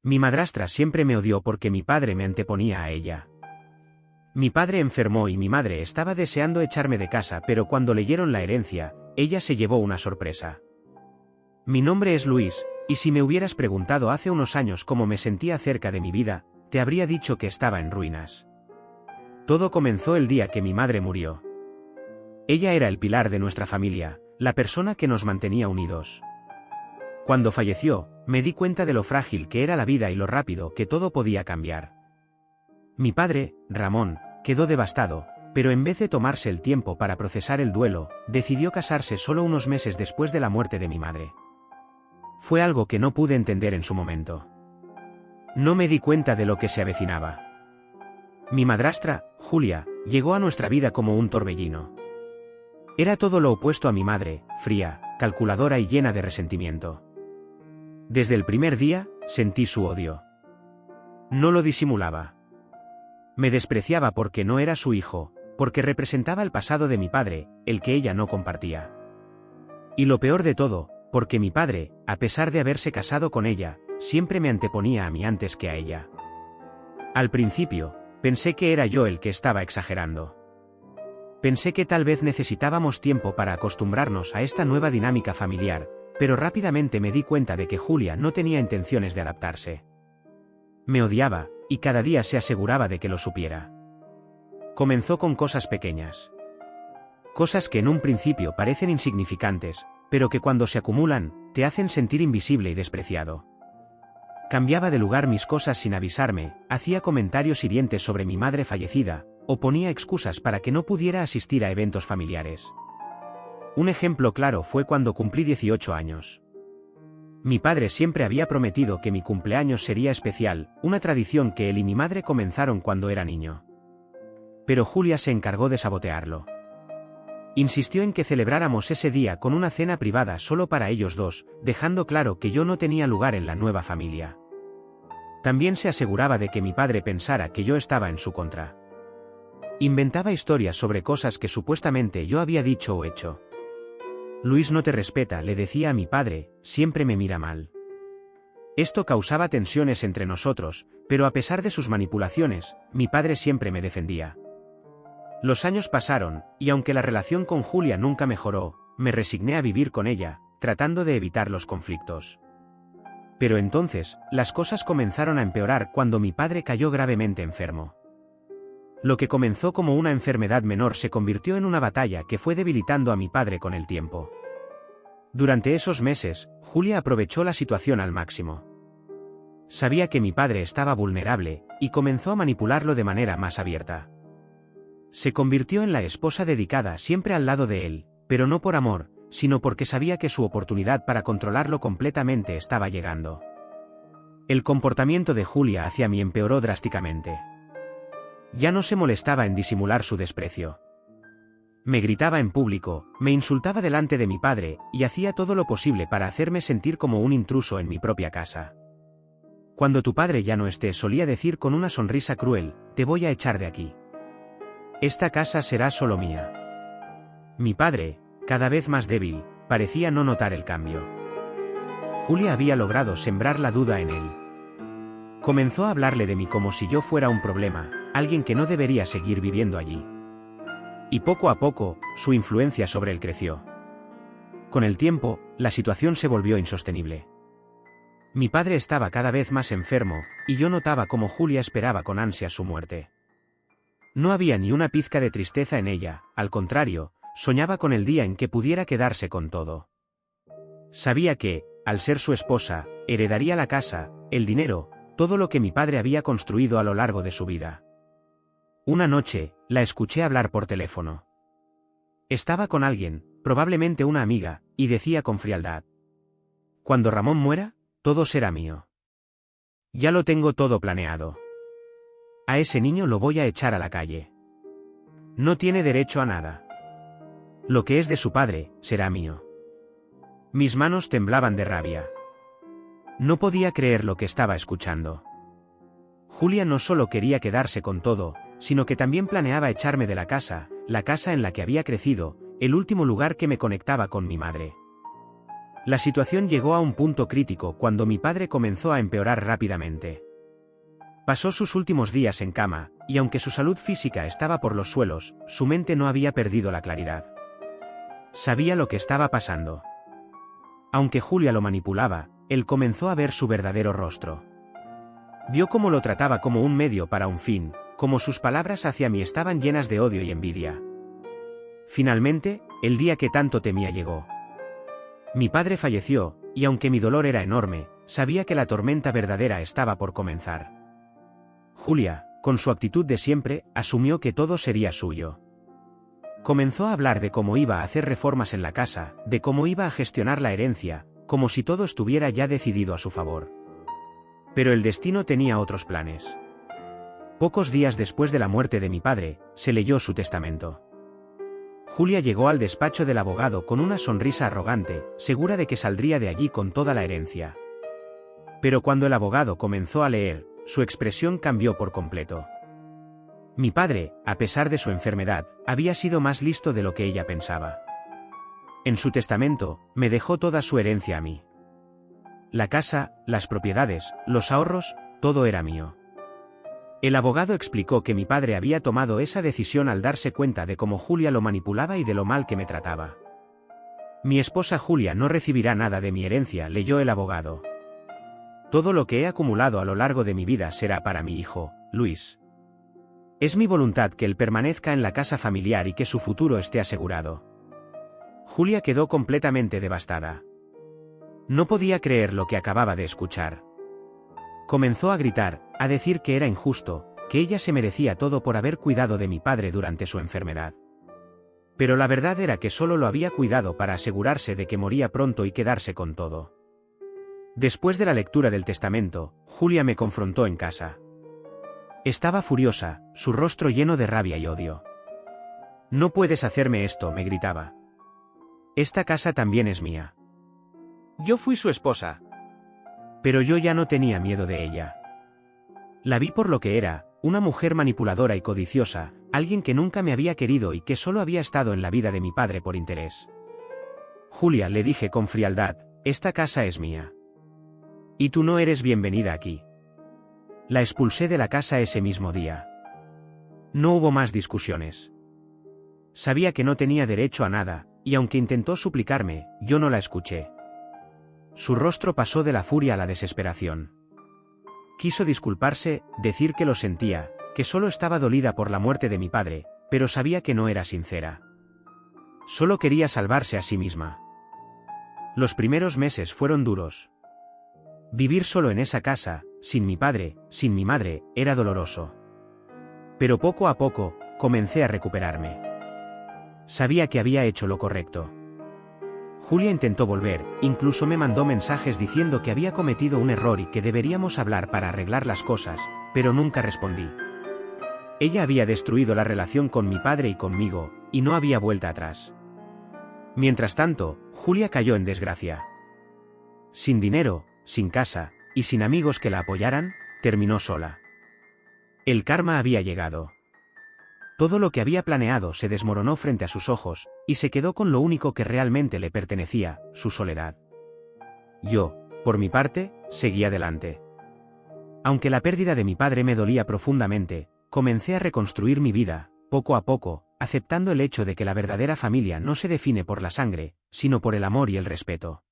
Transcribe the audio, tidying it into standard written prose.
Mi madrastra siempre me odió porque mi padre me anteponía a ella. Mi padre enfermó y mi madre estaba deseando echarme de casa, pero cuando leyeron la herencia, ella se llevó una sorpresa. Mi nombre es Luis, y si me hubieras preguntado hace unos años cómo me sentía acerca de mi vida, te habría dicho que estaba en ruinas. Todo comenzó el día que mi madre murió. Ella era el pilar de nuestra familia, la persona que nos mantenía unidos. Cuando falleció, me di cuenta de lo frágil que era la vida y lo rápido que todo podía cambiar. Mi padre, Ramón, quedó devastado, pero en vez de tomarse el tiempo para procesar el duelo, decidió casarse solo unos meses después de la muerte de mi madre. Fue algo que no pude entender en su momento. No me di cuenta de lo que se avecinaba. Mi madrastra, Julia, llegó a nuestra vida como un torbellino. Era todo lo opuesto a mi madre, fría, calculadora y llena de resentimiento. Desde el primer día, sentí su odio. No lo disimulaba. Me despreciaba porque no era su hijo, porque representaba el pasado de mi padre, el que ella no compartía. Y lo peor de todo, porque mi padre, a pesar de haberse casado con ella, siempre me anteponía a mí antes que a ella. Al principio, pensé que era yo el que estaba exagerando. Pensé que tal vez necesitábamos tiempo para acostumbrarnos a esta nueva dinámica familiar, pero rápidamente me di cuenta de que Julia no tenía intenciones de adaptarse. Me odiaba, y cada día se aseguraba de que lo supiera. Comenzó con cosas pequeñas. Cosas que en un principio parecen insignificantes, pero que cuando se acumulan, te hacen sentir invisible y despreciado. Cambiaba de lugar mis cosas sin avisarme, hacía comentarios hirientes sobre mi madre fallecida, o ponía excusas para que no pudiera asistir a eventos familiares. Un ejemplo claro fue cuando cumplí 18 años. Mi padre siempre había prometido que mi cumpleaños sería especial, una tradición que él y mi madre comenzaron cuando era niño. Pero Julia se encargó de sabotearlo. Insistió en que celebráramos ese día con una cena privada solo para ellos dos, dejando claro que yo no tenía lugar en la nueva familia. También se aseguraba de que mi padre pensara que yo estaba en su contra. Inventaba historias sobre cosas que supuestamente yo había dicho o hecho. Luis no te respeta, le decía a mi padre, siempre me mira mal. Esto causaba tensiones entre nosotros, pero a pesar de sus manipulaciones, mi padre siempre me defendía. Los años pasaron, y aunque la relación con Julia nunca mejoró, me resigné a vivir con ella, tratando de evitar los conflictos. Pero entonces, las cosas comenzaron a empeorar cuando mi padre cayó gravemente enfermo. Lo que comenzó como una enfermedad menor se convirtió en una batalla que fue debilitando a mi padre con el tiempo. Durante esos meses, Julia aprovechó la situación al máximo. Sabía que mi padre estaba vulnerable, y comenzó a manipularlo de manera más abierta. Se convirtió en la esposa dedicada siempre al lado de él, pero no por amor, sino porque sabía que su oportunidad para controlarlo completamente estaba llegando. El comportamiento de Julia hacia mí empeoró drásticamente. Ya no se molestaba en disimular su desprecio. Me gritaba en público, me insultaba delante de mi padre, y hacía todo lo posible para hacerme sentir como un intruso en mi propia casa. Cuando tu padre ya no esté, solía decir con una sonrisa cruel, te voy a echar de aquí. Esta casa será solo mía. Mi padre, cada vez más débil, parecía no notar el cambio. Julia había logrado sembrar la duda en él. Comenzó a hablarle de mí como si yo fuera un problema, alguien que no debería seguir viviendo allí. Y poco a poco, su influencia sobre él creció. Con el tiempo, la situación se volvió insostenible. Mi padre estaba cada vez más enfermo, y yo notaba cómo Julia esperaba con ansia su muerte. No había ni una pizca de tristeza en ella, al contrario, soñaba con el día en que pudiera quedarse con todo. Sabía que, al ser su esposa, heredaría la casa, el dinero, todo lo que mi padre había construido a lo largo de su vida. Una noche, la escuché hablar por teléfono. Estaba con alguien, probablemente una amiga, y decía con frialdad: cuando Ramón muera, todo será mío. Ya lo tengo todo planeado. A ese niño lo voy a echar a la calle. No tiene derecho a nada. Lo que es de su padre, será mío. Mis manos temblaban de rabia. No podía creer lo que estaba escuchando. Julia no solo quería quedarse con todo, sino que también planeaba echarme de la casa en la que había crecido, el último lugar que me conectaba con mi madre. La situación llegó a un punto crítico cuando mi padre comenzó a empeorar rápidamente. Pasó sus últimos días en cama, y aunque su salud física estaba por los suelos, su mente no había perdido la claridad. Sabía lo que estaba pasando. Aunque Julia lo manipulaba, él comenzó a ver su verdadero rostro. Vio cómo lo trataba como un medio para un fin, como sus palabras hacia mí estaban llenas de odio y envidia. Finalmente, el día que tanto temía llegó. Mi padre falleció, y aunque mi dolor era enorme, sabía que la tormenta verdadera estaba por comenzar. Julia, con su actitud de siempre, asumió que todo sería suyo. Comenzó a hablar de cómo iba a hacer reformas en la casa, de cómo iba a gestionar la herencia, como si todo estuviera ya decidido a su favor. Pero el destino tenía otros planes. Pocos días después de la muerte de mi padre, se leyó su testamento. Julia llegó al despacho del abogado con una sonrisa arrogante, segura de que saldría de allí con toda la herencia. Pero cuando el abogado comenzó a leer, su expresión cambió por completo. Mi padre, a pesar de su enfermedad, había sido más listo de lo que ella pensaba. En su testamento, me dejó toda su herencia a mí. La casa, las propiedades, los ahorros, todo era mío. El abogado explicó que mi padre había tomado esa decisión al darse cuenta de cómo Julia lo manipulaba y de lo mal que me trataba. Mi esposa Julia no recibirá nada de mi herencia, leyó el abogado. Todo lo que he acumulado a lo largo de mi vida será para mi hijo, Luis. Es mi voluntad que él permanezca en la casa familiar y que su futuro esté asegurado. Julia quedó completamente devastada. No podía creer lo que acababa de escuchar. Comenzó a gritar, a decir que era injusto, que ella se merecía todo por haber cuidado de mi padre durante su enfermedad. Pero la verdad era que solo lo había cuidado para asegurarse de que moría pronto y quedarse con todo. Después de la lectura del testamento, Julia me confrontó en casa. Estaba furiosa, su rostro lleno de rabia y odio. No puedes hacerme esto, me gritaba. Esta casa también es mía. Yo fui su esposa. Pero yo ya no tenía miedo de ella. La vi por lo que era, una mujer manipuladora y codiciosa, alguien que nunca me había querido y que solo había estado en la vida de mi padre por interés. Julia, le dije con frialdad, esta casa es mía. Y tú no eres bienvenida aquí. La expulsé de la casa ese mismo día. No hubo más discusiones. Sabía que no tenía derecho a nada, y aunque intentó suplicarme, yo no la escuché. Su rostro pasó de la furia a la desesperación. Quiso disculparse, decir que lo sentía, que solo estaba dolida por la muerte de mi padre, pero sabía que no era sincera. Solo quería salvarse a sí misma. Los primeros meses fueron duros. Vivir solo en esa casa, sin mi padre, sin mi madre, era doloroso. Pero poco a poco, comencé a recuperarme. Sabía que había hecho lo correcto. Julia intentó volver, incluso me mandó mensajes diciendo que había cometido un error y que deberíamos hablar para arreglar las cosas, pero nunca respondí. Ella había destruido la relación con mi padre y conmigo, y no había vuelta atrás. Mientras tanto, Julia cayó en desgracia. Sin dinero, sin casa, y sin amigos que la apoyaran, terminó sola. El karma había llegado. Todo lo que había planeado se desmoronó frente a sus ojos, y se quedó con lo único que realmente le pertenecía, su soledad. Yo, por mi parte, seguí adelante. Aunque la pérdida de mi padre me dolía profundamente, comencé a reconstruir mi vida, poco a poco, aceptando el hecho de que la verdadera familia no se define por la sangre, sino por el amor y el respeto.